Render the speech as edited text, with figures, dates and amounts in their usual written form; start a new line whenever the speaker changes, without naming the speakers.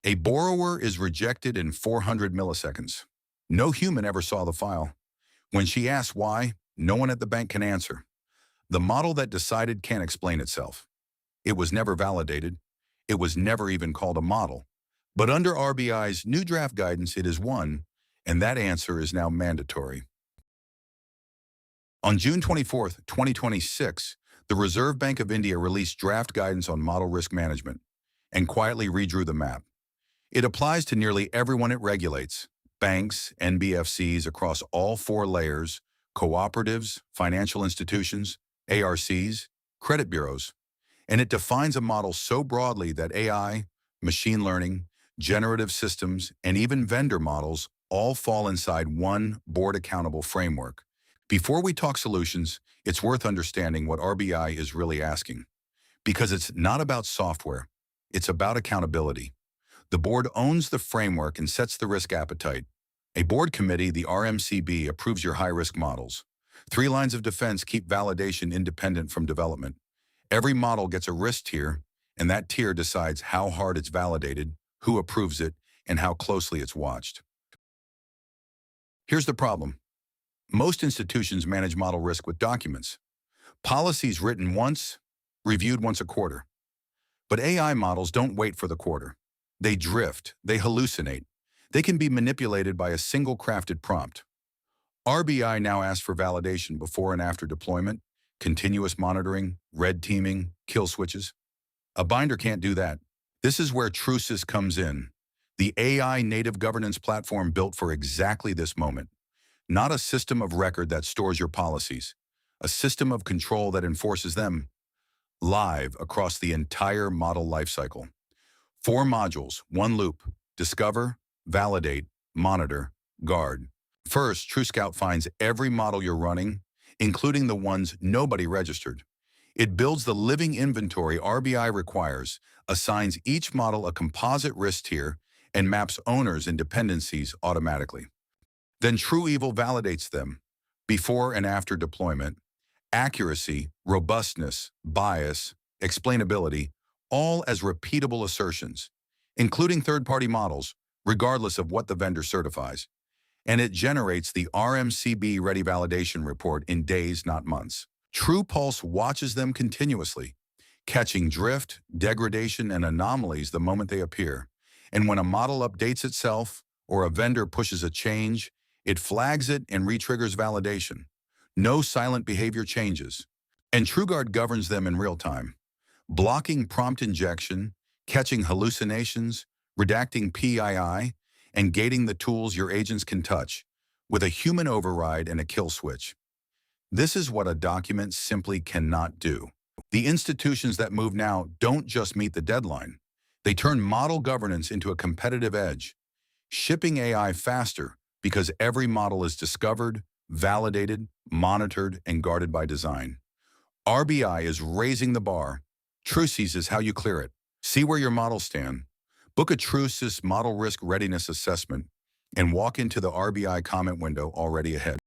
A borrower is rejected in 400 milliseconds. No human ever saw the file. When she asks why, no one at the bank can answer. The model that decided can't explain itself. It was never validated. It was never even called a model. But under RBI's new draft guidance, it is one, and that answer is now mandatory. On June 24, 2026, the Reserve Bank of India released draft guidance on model risk management and quietly redrew the map. It applies to nearly everyone it regulates: banks, NBFCs across all four layers, cooperatives, financial institutions, ARCs, credit bureaus. And it defines a model so broadly that AI, machine learning, generative systems, and even vendor models all fall inside one board-accountable framework. Before we talk solutions, it's worth understanding what RBI is really asking. Because it's not about software, it's about accountability. The board owns the framework and sets the risk appetite. A board committee, the RMCB, approves your high-risk models. 3 lines of defense keep validation independent from development. Every model gets a risk tier, and that tier decides how hard it's validated, who approves it, and how closely it's watched. Here's the problem. Most institutions manage model risk with documents. Policies written once, reviewed once a quarter. But AI models don't wait for the quarter. They drift, they hallucinate. They can be manipulated by a single crafted prompt. RBI now asks for validation before and after deployment, continuous monitoring, red teaming, kill switches. A binder can't do that. This is where Trusys comes in, the AI native governance platform built for exactly this moment. Not a system of record that stores your policies, a system of control that enforces them live across the entire model lifecycle. 4 modules, 1 loop: discover, validate, monitor, guard. First, TruScout finds every model you're running, including the ones nobody registered. It builds the living inventory RBI requires, assigns each model a composite risk tier, and maps owners and dependencies automatically. Then TruEval validates them, before and after deployment, accuracy, robustness, bias, explainability, all as repeatable assertions, including third-party models, regardless of what the vendor certifies. And it generates the RMCB-ready validation report in days, not months. TruPulse watches them continuously, catching drift, degradation, and anomalies the moment they appear. And when a model updates itself or a vendor pushes a change, it flags it and re-triggers validation. No silent behavior changes. And TruGuard governs them in real time, blocking prompt injection, catching hallucinations, redacting PII, and gating the tools your agents can touch, with a human override and a kill switch. This is what a document simply cannot do. The institutions that move now don't just meet the deadline. They turn model governance into a competitive edge, shipping AI faster because every model is discovered, validated, monitored, and guarded by design. RBI is raising the bar. Trusys is how you clear it. See where your models stand. Book a Trusys model risk readiness assessment and walk into the RBI comment window already ahead.